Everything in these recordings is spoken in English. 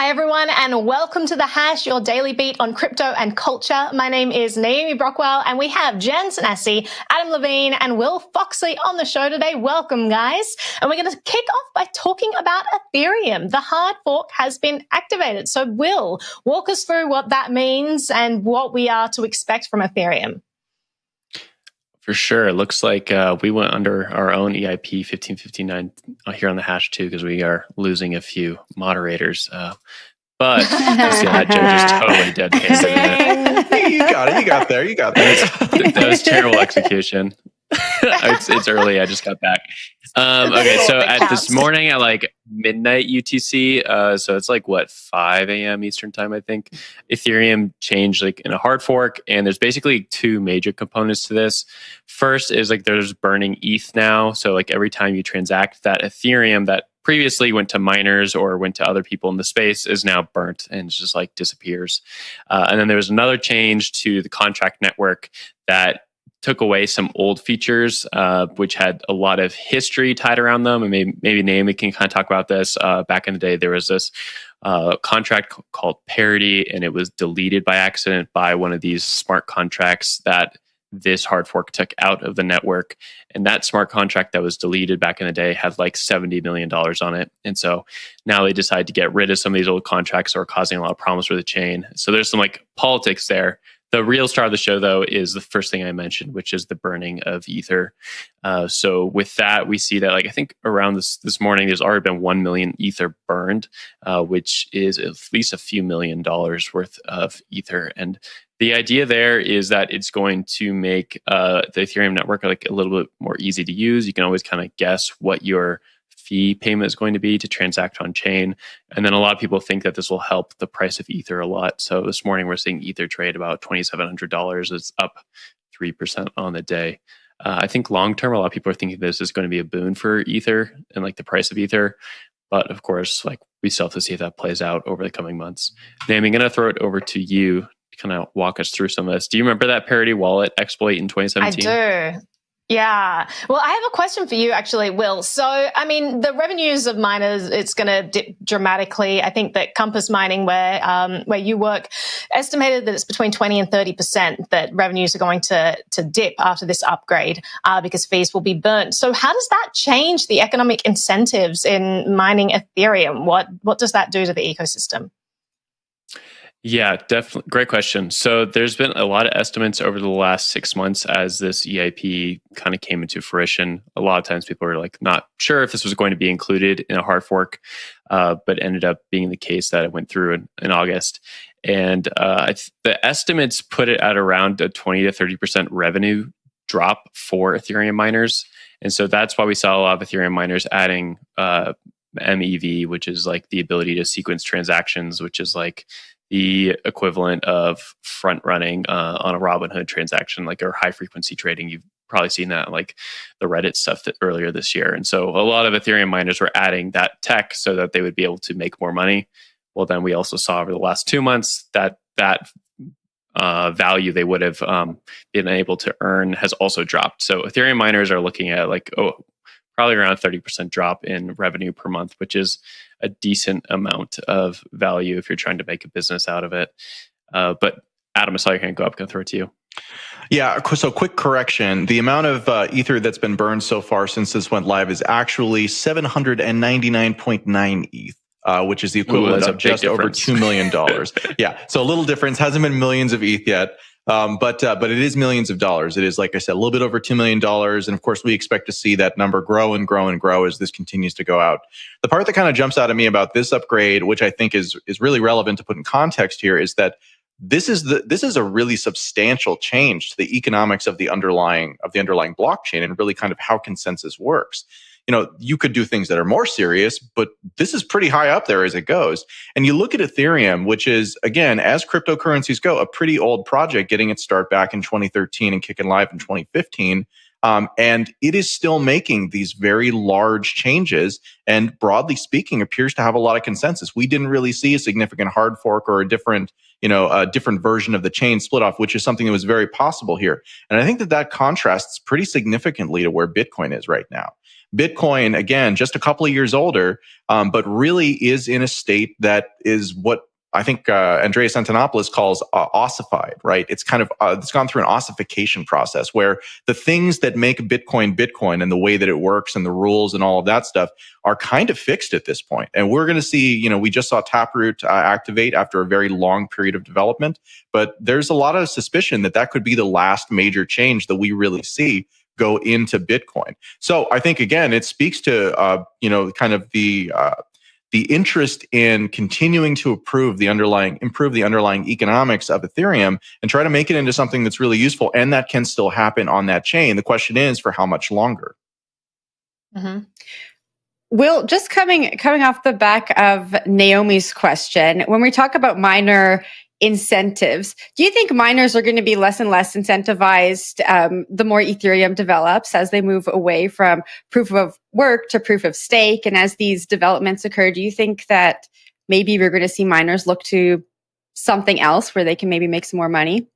Hi, everyone, and welcome to The Hash, your daily beat on crypto and culture. My name is Naomi Brockwell, and we have Jen Sanasie, Adam Levine, and Will Foxley on the show today. Welcome, guys. And we're going to kick off by talking about Ethereum. The hard fork has been activated. So, Will, walk us through what that means and what we are to expect from Ethereum. For sure. It looks like we went under our own EIP 1559 here on the hash too, because we are losing a few moderators. But that joke is totally dead. You got it. You got there. That was terrible execution. It's early. I just got back. Okay, so at this morning at like midnight UTC, so it's like 5 a.m. Eastern time, I think. Ethereum changed like in a hard fork, and there's basically two major components to this. First is like there's burning ETH now, so like every time you transact, that Ethereum that previously went to miners or went to other people in the space is now burnt and just like disappears. And then there was another change to the contract network that took away some old features, which had a lot of history tied around them. And maybe Naomi can kind of talk about this. Back in the day, there was this contract called Parity, and it was deleted by accident by one of these smart contracts that this hard fork took out of the network. And that smart contract that was deleted back in the day had like $70 million on it. And so now they decide to get rid of some of these old contracts that are causing a lot of problems for the chain. So there's some like politics there. The real star of the show, though, is the first thing I mentioned, which is the burning of Ether. So with that, we see that, like, I think around this morning, there's already been 1 million Ether burned, which is at least a few $1 million worth of Ether. And the idea there is that it's going to make the Ethereum network like a little bit more easy to use. You can always kind of guess what your fee payment is going to be to transact on chain. And then a lot of people think that this will help the price of Ether a lot. So this morning we're seeing Ether trade about $2,700. It's up 3% on the day. I think long term, a lot of people are thinking this is going to be a boon for Ether and like the price of Ether. But of course, like we still have to see if that plays out over the coming months. Naomi, I'm going to throw it over to you to kind of walk us through some of this. Do you remember that Parity wallet exploit in 2017? I do. Yeah. Well, I have a question for you, actually, Will. So, I mean, the revenues of miners, it's going to dip dramatically. I think that Compass Mining, where you work, estimated that it's between 20 and 30% that revenues are going to dip after this upgrade because fees will be burnt. So how does that change the economic incentives in mining Ethereum? What does that do to the ecosystem? Yeah, definitely. Great question. So there's been a lot of estimates over the last 6 months as this EIP kind of came into fruition. A lot of times people were like not sure if this was going to be included in a hard fork, but ended up being the case that it went through in August. And the estimates put it at around a 20 to 30% revenue drop for Ethereum miners. And so that's why we saw a lot of Ethereum miners adding MEV, which is like the ability to sequence transactions, which is like the equivalent of front running on a Robinhood transaction, like or high frequency trading. You've probably seen that like the Reddit stuff earlier this year. And so a lot of Ethereum miners were adding that tech so that they would be able to make more money. Well, then we also saw over the last 2 months that value they would have been able to earn has also dropped. So Ethereum miners are looking at like, probably around a 30% drop in revenue per month, which is a decent amount of value if you're trying to make a business out of it. But Adam, I saw your hand go up. I'm going to throw it to you. Yeah, so quick correction. The amount of Ether that's been burned so far since this went live is actually 799.9 ETH. Which is the equivalent of just over $2 million. Yeah, so a little difference. Hasn't been millions of ETH yet, but it is millions of dollars. It is, like I said, a little bit over $2 million. And of course, we expect to see that number grow and grow and grow as this continues to go out. The part that kind of jumps out at me about this upgrade, which I think is really relevant to put in context here, is that this is a really substantial change to the economics of the underlying blockchain and really kind of how consensus works. You know, you could do things that are more serious, but this is pretty high up there as it goes. And you look at Ethereum, which is, again, as cryptocurrencies go, a pretty old project, getting its start back in 2013 and kicking live in 2015. And it is still making these very large changes and broadly speaking appears to have a lot of consensus. We didn't really see a significant hard fork or a different version of the chain split off, which is something that was very possible here. And I think that contrasts pretty significantly to where Bitcoin is right now. Bitcoin, again, just a couple of years older, but really is in a state that is what I think Andreas Antonopoulos calls ossified, right? It's kind of it's gone through an ossification process where the things that make Bitcoin Bitcoin and the way that it works and the rules and all of that stuff are kind of fixed at this point. And we're going to see, we just saw Taproot activate after a very long period of development, but there's a lot of suspicion that that could be the last major change that we really see go into Bitcoin. So I think, again, it speaks to, kind of the interest in continuing to improve the underlying economics of Ethereum and try to make it into something that's really useful, and that can still happen on that chain. The question is, for how much longer? Mm-hmm. Will, just coming off the back of Naomi's question, when we talk about miner incentives, do you think miners are going to be less and less incentivized the more Ethereum develops, as they move away from proof of work to proof of stake? And as these developments occur, do you think that maybe we're going to see miners look to something else where they can maybe make some more money?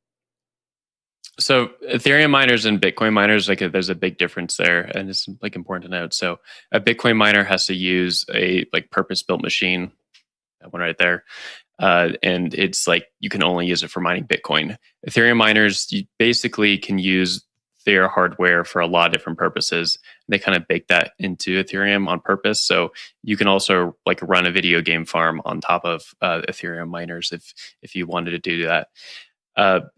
So Ethereum miners and Bitcoin miners, there's a big difference there, and it's important to note. So a Bitcoin miner has to use a purpose-built machine, that one right there. And it's you can only use it for mining Bitcoin. Ethereum miners, you basically can use their hardware for a lot of different purposes. They kind of bake that into Ethereum on purpose. So you can also run a video game farm on top of Ethereum miners if you wanted to do that.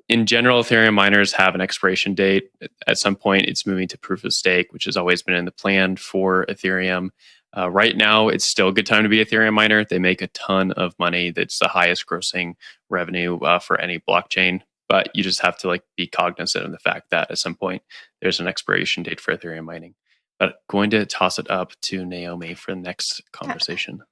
In general, Ethereum miners have an expiration date. At some point, it's moving to proof of stake, which has always been in the plan for Ethereum. Right now, it's still a good time to be an Ethereum miner. They make a ton of money. That's the highest grossing revenue for any blockchain. But you just have to be cognizant of the fact that at some point, there's an expiration date for Ethereum mining. But going to toss it up to Naomi for the next conversation.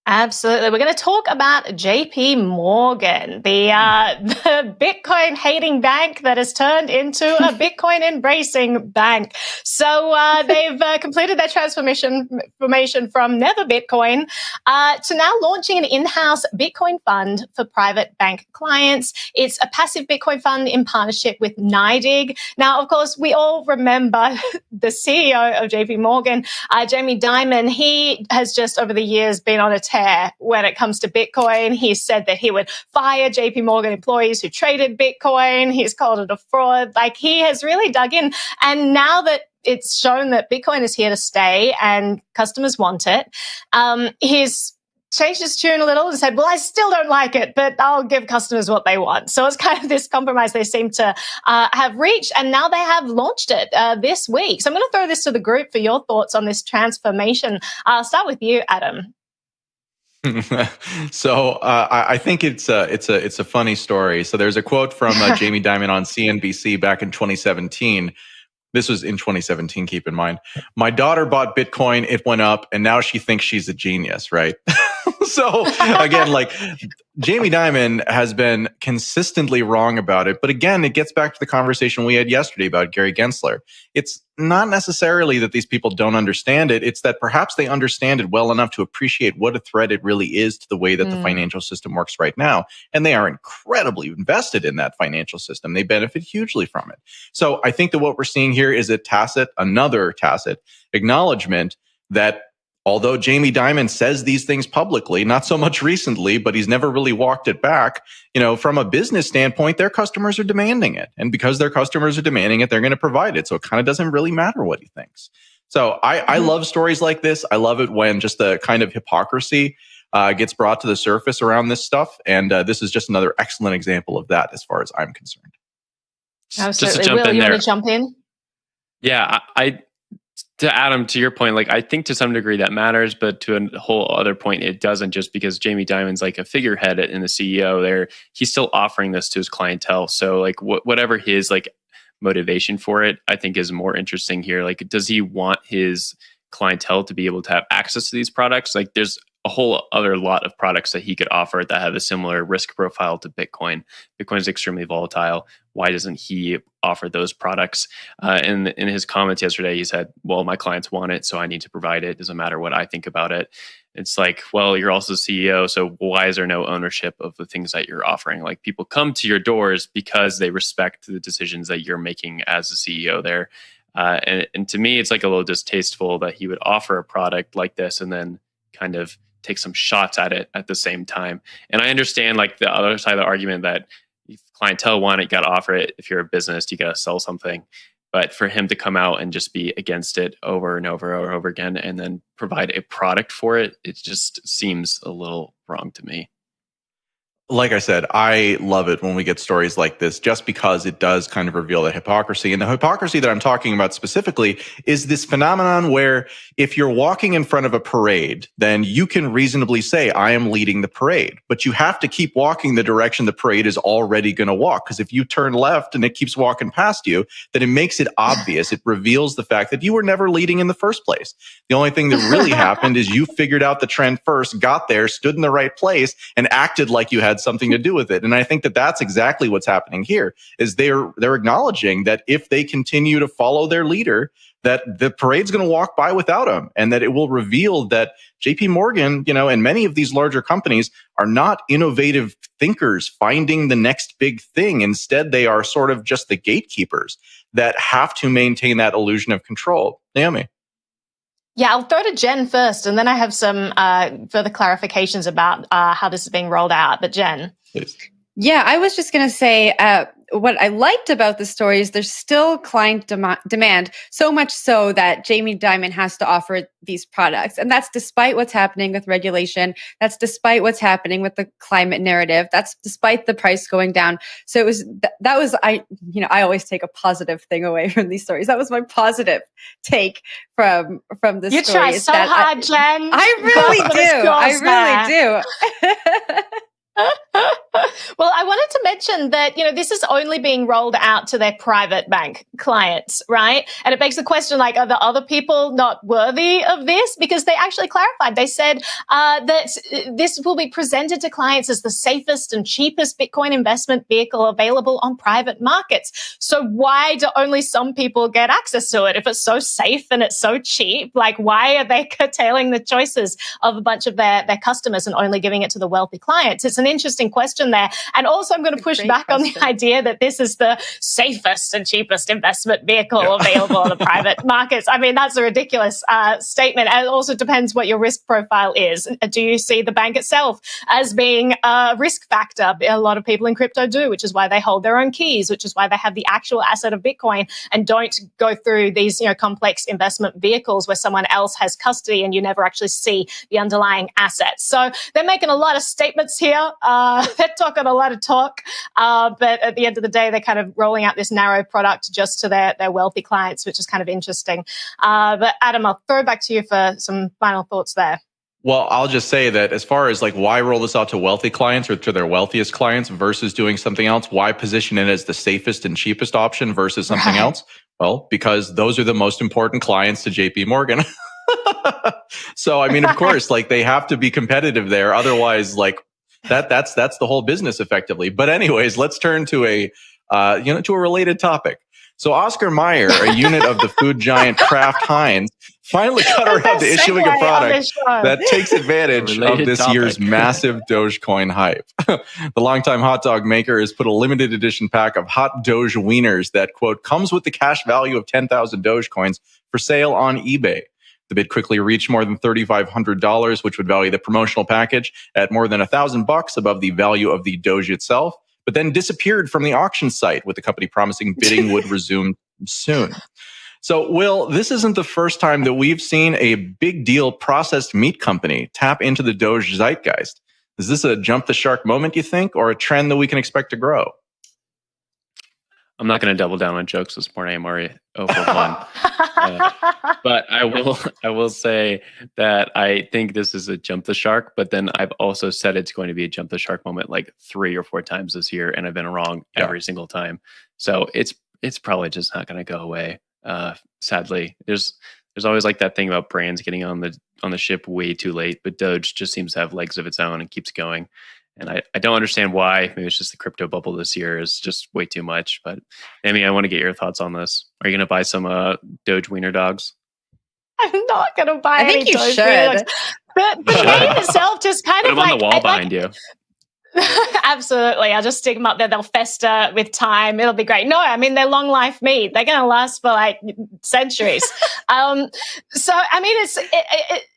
Absolutely. We're going to talk about JPMorgan, the Bitcoin hating bank that has turned into a Bitcoin embracing bank. So they've completed their transformation from never Bitcoin to now launching an in-house Bitcoin fund for private bank clients. It's a passive Bitcoin fund in partnership with NYDIG. Now, of course, we all remember the CEO of JPMorgan, Jamie Dimon. He has just over the years been on a tear when it comes to Bitcoin. He said that he would fire JPMorgan employees who traded Bitcoin. He's called it a fraud. He has really dug in. And now that it's shown that Bitcoin is here to stay and customers want it, he's changed his tune a little and said, well, I still don't like it, but I'll give customers what they want. So it's kind of this compromise they seem to have reached, and now they have launched it this week. So I'm going to throw this to the group for your thoughts on this transformation. I'll start with you, Adam. So I think it's a funny story. So there's a quote from Jamie Dimon on CNBC back in 2017. This was in 2017, keep in mind. My daughter bought Bitcoin, it went up, and now she thinks she's a genius, right? So again, Jamie Dimon has been consistently wrong about it. But again, it gets back to the conversation we had yesterday about Gary Gensler. It's not necessarily that these people don't understand it. It's that perhaps they understand it well enough to appreciate what a threat it really is to the way that the financial system works right now. And they are incredibly invested in that financial system. They benefit hugely from it. So I think that what we're seeing here is another tacit acknowledgement that although Jamie Dimon says these things publicly, not so much recently, but he's never really walked it back, from a business standpoint, their customers are demanding it. And because their customers are demanding it, they're going to provide it. So it kind of doesn't really matter what he thinks. So I love stories like this. I love it when just the kind of hypocrisy gets brought to the surface around this stuff. And this is just another excellent example of that as far as I'm concerned. Absolutely. Just to jump Will, in you there. want to jump in? Yeah, to Adam, to your point, I think to some degree that matters, but to a whole other point, it doesn't, just because Jamie Dimon's a figurehead in the CEO there. He's still offering this to his clientele. So whatever his motivation for it, I think is more interesting here. Does he want his clientele to be able to have access to these products? There's a whole other lot of products that he could offer that have a similar risk profile to Bitcoin. Bitcoin is extremely volatile. Why doesn't he offer those products? In his comments yesterday, he said, well, my clients want it, so I need to provide it. Doesn't matter what I think about it. It's well, you're also the CEO, so why is there no ownership of the things that you're offering? People come to your doors because they respect the decisions that you're making as the CEO there. And to me, it's like a little distasteful that he would offer a product like this and then kind of take some shots at it at the same time. And I understand like the other side of the argument that if clientele want it, you got to offer it. If you're a business, you got to sell something. But for him to come out and just be against it over and over and over again and then provide a product for it, it just seems a little wrong to me. Like I said, I love it when we get stories like this just because it does kind of reveal the hypocrisy. And the hypocrisy that I'm talking about specifically is this phenomenon where if you're walking in front of a parade, then you can reasonably say, I am leading the parade. But you have to keep walking the direction the parade is already going to walk. Because if you turn left and it keeps walking past you, then it makes it obvious. It reveals the fact that you were never leading in the first place. The only thing that really happened is you figured out the trend first, got there, stood in the right place, and acted like you had something to do with it. And I think that that's exactly what's happening here, is they're acknowledging that if they continue to follow their leader, that the parade's going to walk by without them, and that it will reveal that JPMorgan, and many of these larger companies are not innovative thinkers finding the next big thing. Instead, they are sort of just the gatekeepers that have to maintain that illusion of control. Naomi. Yeah, I'll throw to Jen first, and then I have some further clarifications about how this is being rolled out. But Jen. Please. Yeah, I was just going to say what I liked about the story is there's still client demand, so much so that Jamie Dimon has to offer these products. And that's despite what's happening with regulation. That's despite what's happening with the climate narrative. That's despite the price going down. So it was I always take a positive thing away from these stories. That was my positive take from this story. You try so hard, Jen. I really do. Well, I wanted to mention that, this is only being rolled out to their private bank clients, right? And it begs the question, like, are the other people not worthy of this? Because they actually clarified. They said that this will be presented to clients as the safest and cheapest Bitcoin investment vehicle available on private markets. So why do only some people get access to it? If it's so safe and it's so cheap, like, why are they curtailing the choices of a bunch of their customers and only giving it to the wealthy clients? It's an interesting question there. And also I'm going to push back on the idea that this is the safest and cheapest investment vehicle available on the private markets. I mean, that's a ridiculous statement. And it also depends what your risk profile is. Do you see the bank itself as being a risk factor? A lot of people in crypto do, which is why they hold their own keys, which is why they have the actual asset of Bitcoin and don't go through these, complex investment vehicles where someone else has custody and you never actually see the underlying assets. So they're making a lot of statements here. They're talking a lot of talk, but at the end of the day, they're kind of rolling out this narrow product just to their wealthy clients, which is kind of interesting. But Adam, I'll throw it back to you for some final thoughts there. Well, I'll just say that as far as like why roll this out to wealthy clients or to their wealthiest clients versus doing something else, why position it as the safest and cheapest option versus something else? Well, because those are the most important clients to JPMorgan. So, I mean, of course, like they have to be competitive there. Otherwise, like that's the whole business effectively. But anyways, let's turn to a related topic. So Oscar Mayer, a unit of the food giant Kraft Heinz, finally got around to issuing a product that takes advantage of this year's massive Dogecoin hype. The longtime hot dog maker has put a limited edition pack of hot Doge Wieners that, quote, comes with the cash value of 10,000 Dogecoins for sale on eBay. The bid quickly reached more than $3,500, which would value the promotional package at more than $1,000 above the value of the Doge itself, but then disappeared from the auction site, with the company promising bidding would resume soon. So, Will, this isn't the first time that we've seen a big deal processed meat company tap into the Doge zeitgeist. Is this a jump the shark moment, you think, or a trend that we can expect to grow? I'm not going to double down on jokes this morning. I'm already 0 for 1. But I will say that I think this is a jump the shark, but then I've also said it's going to be a jump the shark moment like 3 or 4 times this year, and I've been wrong every single time. So it's probably just not going to go away. Sadly, there's always like that thing about brands getting on the ship way too late, but Doge just seems to have legs of its own and keeps going. And I don't understand why. Maybe it's just the crypto bubble this year is just way too much. But Amy, I want to get your thoughts on this. Are you going to buy some Doge Wiener dogs? I'm not going to buy any Doge Wiener dogs. The name itself just kind Put of them like... on the wall behind you. Absolutely. I'll just stick them up there. They'll fester with time. It'll be great. No, I mean, they're long life meat. They're going to last for like centuries. So, I mean,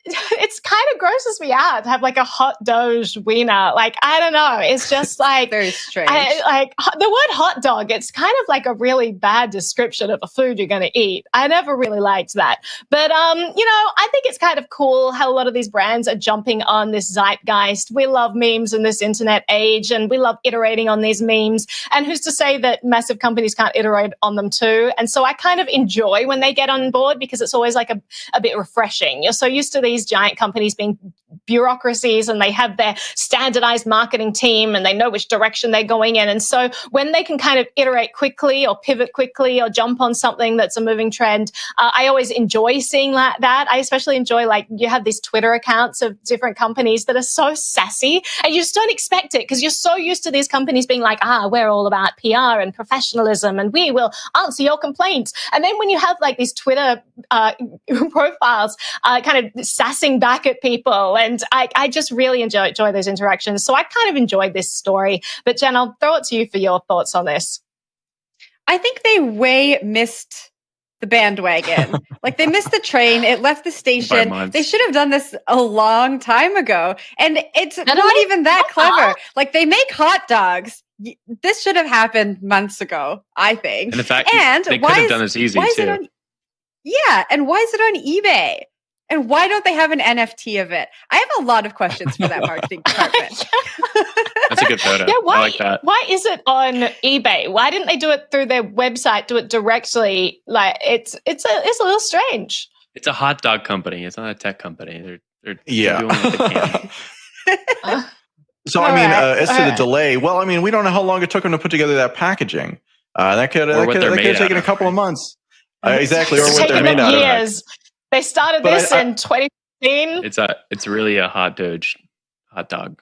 it's kind of grosses me out to have like a hot Doge Wiener. Like, I don't know. It's just like very strange. Like the word hot dog, it's kind of like a really bad description of a food you're going to eat. I never really liked that. But, I think it's kind of cool how a lot of these brands are jumping on this zeitgeist. We love memes in this internet age, and we love iterating on these memes. And who's to say that massive companies can't iterate on them too? And so I kind of enjoy when they get on board, because it's always like a bit refreshing. You're so used to these giant companies being bureaucracies, and they have their standardized marketing team, and they know which direction they're going in. And so when they can kind of iterate quickly or pivot quickly or jump on something that's a moving trend, I always enjoy seeing that. I especially enjoy, like, you have these Twitter accounts of different companies that are so sassy, and you just don't expect it because you're so used to these companies being like, we're all about PR and professionalism, and we will answer your complaints. And then when you have like these Twitter profiles kind of sassing back at people, and I just really enjoy those interactions. So I kind of enjoyed this story. But Jen, I'll throw it to you for your thoughts on this. I think they way missed the bandwagon. Like, they missed the train. It left the station. They should have done this a long time ago. And it's not even that clever. Like, they make hot dogs. This should have happened months ago, I think. And the fact they could have done this easy too. And why is it on eBay? And why don't they have an NFT of it? I have a lot of questions for that marketing department. That's a good photo. Yeah, I like that. Why is it on eBay? Why didn't they do it through their website? Do it directly? Like, it's a little strange. It's a hot dog company. It's not a tech company. They're yeah. doing what they can. So, I mean, as to the delay, well, I mean, we don't know how long it took them to put together that packaging. That could have taken a couple of months. Exactly, or what they're made out of. They started this in 2015. It's really a hot dog.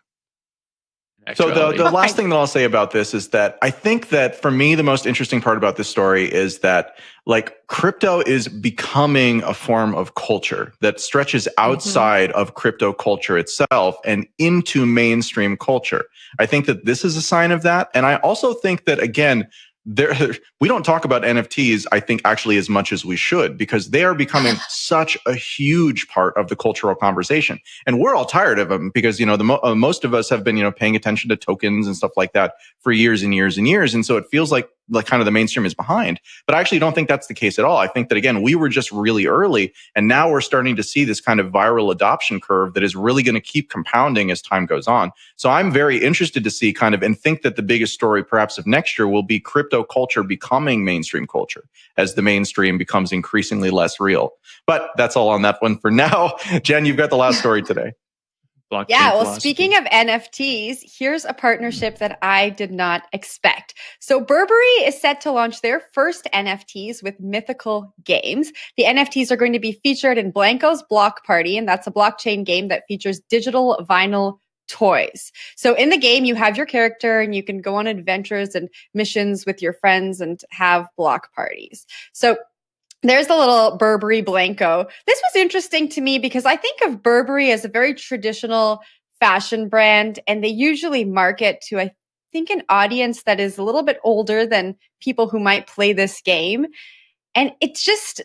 So the last thing that I'll say about this is that I think that for me, the most interesting part about this story is that, like, crypto is becoming a form of culture that stretches outside of crypto culture itself and into mainstream culture. I think that this is a sign of that. And I also think that, again, we don't talk about NFTs, I think, actually as much as we should, because they are becoming such a huge part of the cultural conversation. And we're all tired of them because, most of us have been, paying attention to tokens and stuff like that for years and years and years. And so it feels like kind of the mainstream is behind. But I actually don't think that's the case at all. I think that, again, we were just really early, and now we're starting to see this kind of viral adoption curve that is really going to keep compounding as time goes on. So I'm very interested to see and think that the biggest story perhaps of next year will be crypto culture becoming mainstream culture as the mainstream becomes increasingly less real. But that's all on that one for now. Jen, you've got the last story today. Speaking of NFTs, here's a partnership that I did not expect. So Burberry is set to launch their first NFTs with Mythical Games. The NFTs are going to be featured in Blanco's Block Party, and that's a blockchain game that features digital vinyl toys. So in the game, you have your character and you can go on adventures and missions with your friends and have block parties. So there's the little Burberry Blanco. This was interesting to me because I think of Burberry as a very traditional fashion brand, and they usually market to, I think, an audience that is a little bit older than people who might play this game. And it's just,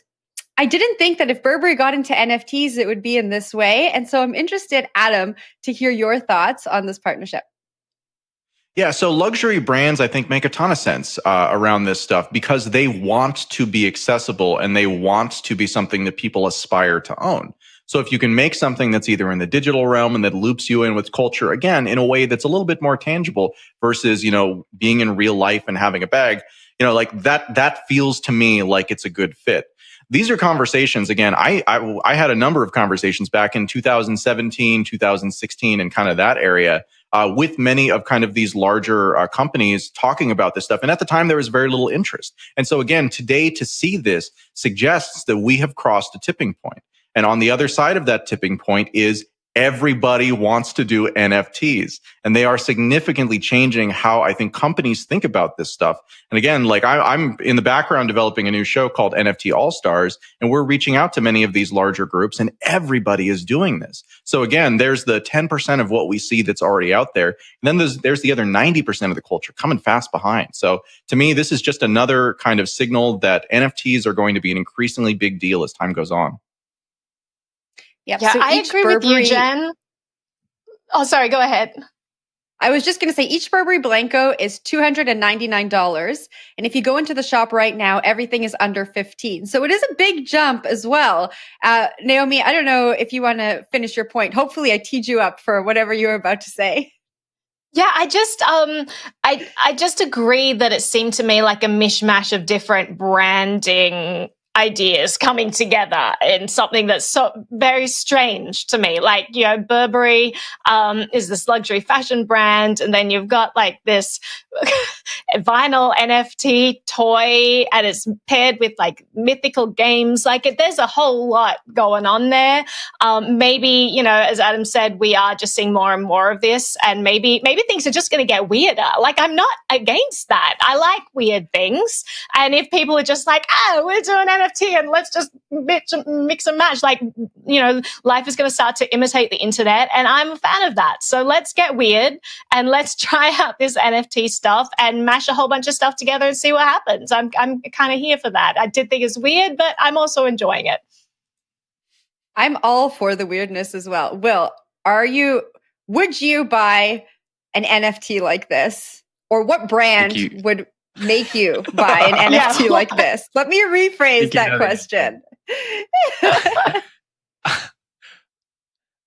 I didn't think that if Burberry got into NFTs, it would be in this way. And so I'm interested, Adam, to hear your thoughts on this partnership. Yeah, so luxury brands, I think, make a ton of sense around this stuff because they want to be accessible and they want to be something that people aspire to own. So if you can make something that's either in the digital realm and that loops you in with culture, again, in a way that's a little bit more tangible versus, being in real life and having a bag, like that feels to me like it's a good fit. These are conversations, again, I had a number of conversations back in 2017, 2016, and kind of that area with many of kind of these larger companies talking about this stuff. And at the time, there was very little interest. And so again, today to see this suggests that we have crossed a tipping point. And on the other side of that tipping point is everybody wants to do NFTs, and they are significantly changing how I think companies think about this stuff. And again, like I'm in the background developing a new show called NFT All Stars, and we're reaching out to many of these larger groups, and everybody is doing this. So again, there's the 10% of what we see that's already out there, and then there's the other 90% of the culture coming fast behind. So to me, this is just another kind of signal that NFTs are going to be an increasingly big deal as time goes on. Yep. Yeah, so I agree with you, Jen. Oh, sorry, go ahead. I was just going to say each Burberry Blanco is $299. And if you go into the shop right now, everything is under $15. So it is a big jump as well. Naomi, I don't know if you want to finish your point. Hopefully I teed you up for whatever you were about to say. Yeah, I just agree that it seemed to me like a mishmash of different branding ideas coming together in something that's so very strange to me. Like, you know, Burberry is this luxury fashion brand, and then you've got like this vinyl NFT toy, and it's paired with like Mythical Games. Like, there's a whole lot going on there. Maybe, you know, as Adam said, we are just seeing more and more of this, and maybe things are just going to get weirder. Like, I'm not against that. I like weird things, and if people are just like, oh, we're doing NFT and let's just mix and match, like, you know, life is going to start to imitate the internet, and I'm a fan of that. So let's get weird and let's try out this NFT stuff and mash a whole bunch of stuff together and see what happens. I'm kind of here for that. I did think it's weird, but I'm also enjoying it. I'm all for the weirdness as well. Will, would you buy an NFT like this? Or what brand would make you buy an NFT like this? Let me rephrase that question.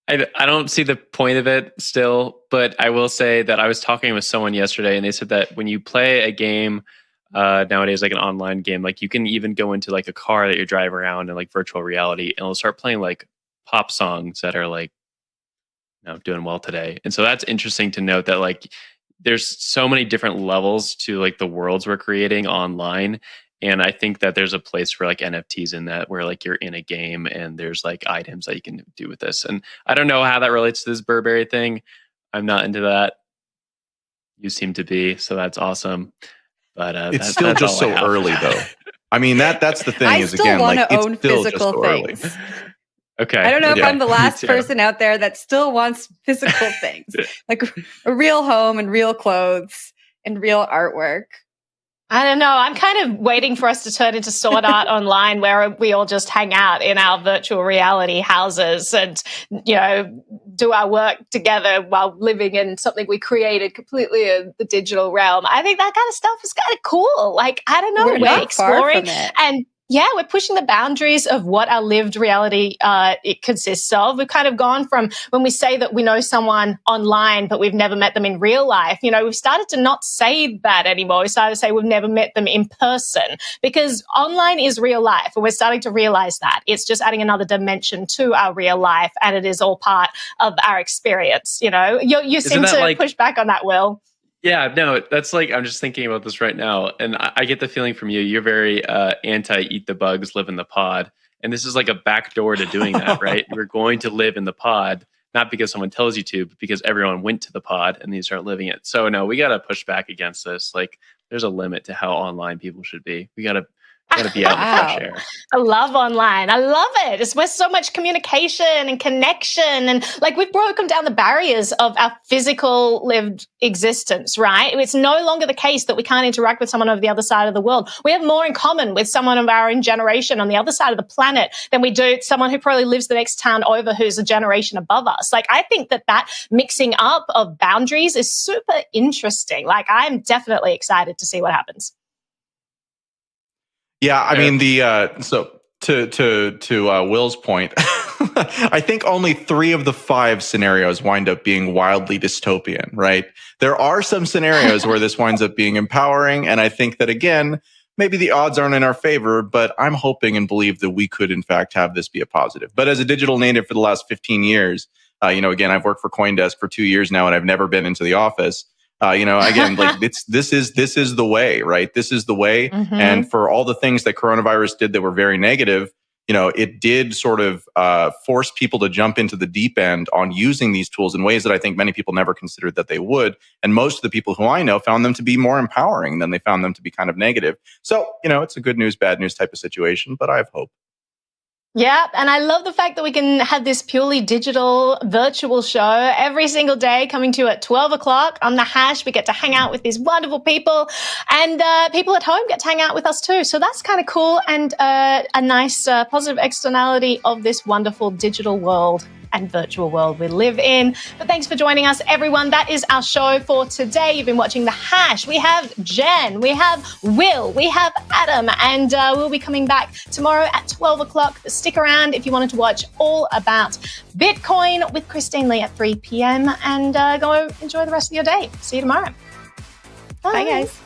I don't see the point of it still, but I will say that I was talking with someone yesterday, and they said that when you play a game nowadays, like an online game, like you can even go into like a car that you're driving around in like virtual reality, and it'll start playing like pop songs that are like, you know, doing well today. And so that's interesting to note that like there's so many different levels to like the worlds we're creating online. And I think that there's a place for like NFTs in that, where like you're in a game and there's like items that you can do with this. And I don't know how that relates to this Burberry thing. I'm not into that. You seem to be, so that's awesome. But it's still just so early, though. I mean, that's the thing. I is still again, want like, to own physical things. Okay. I don't know if I'm the last person out there that still wants physical things, like a real home and real clothes and real artwork. I don't know. I'm kind of waiting for us to turn into Sword Art Online, where we all just hang out in our virtual reality houses and, you know, do our work together while living in something we created completely in the digital realm. I think that kind of stuff is kind of cool. Like, I don't know, we're exploring, and yeah, we're pushing the boundaries of what our lived reality it consists of. We've kind of gone from when we say that we know someone online, but we've never met them in real life. You know, we've started to not say that anymore. We started to say we've never met them in person, because online is real life. And we're starting to realize that. It's just adding another dimension to our real life, and it is all part of our experience. You know, you seem to push back on that, Will. Yeah, no, that's like, I'm just thinking about this right now. And I get the feeling from you, you're very anti-eat the bugs, live in the pod. And this is like a backdoor to doing that, right? You're going to live in the pod, not because someone tells you to, but because everyone went to the pod and you start living it. So no, we got to push back against this. Like, there's a limit to how online people should be. We got to be out in the fresh air. I love online. I love it. It's where so much communication and connection, and like we've broken down the barriers of our physical lived existence, right? It's no longer the case that we can't interact with someone over the other side of the world. We have more in common with someone of our own generation on the other side of the planet than we do someone who probably lives the next town over who's a generation above us. Like, I think that mixing up of boundaries is super interesting. Like, I'm definitely excited to see what happens. Yeah, I mean, so to Will's point, I think only 3 of the 5 scenarios wind up being wildly dystopian, right? There are some scenarios where this winds up being empowering, and I think that, again, maybe the odds aren't in our favor, but I'm hoping and believe that we could, in fact, have this be a positive. But as a digital native for the last 15 years, again, I've worked for CoinDesk for 2 years now, and I've never been into the office. Again, like this is the way, right? This is the way. Mm-hmm. And for all the things that coronavirus did that were very negative, it did sort of force people to jump into the deep end on using these tools in ways that I think many people never considered that they would. And most of the people who I know found them to be more empowering than they found them to be kind of negative. So, it's a good news, bad news type of situation, but I have hope. Yeah, and I love the fact that we can have this purely digital virtual show every single day coming to you at 12 o'clock on the Hash. We get to hang out with these wonderful people, and people at home get to hang out with us too. So that's kind of cool and a nice positive externality of this wonderful digital world and virtual world we live in. But thanks for joining us, everyone. That is our show for today. You've been watching The Hash. We have Jen, we have Will, we have Adam, and we'll be coming back tomorrow at 12 o'clock. Stick around if you wanted to watch all about Bitcoin with Christine Lee at 3 p.m. and go enjoy the rest of your day. See you tomorrow. Bye guys.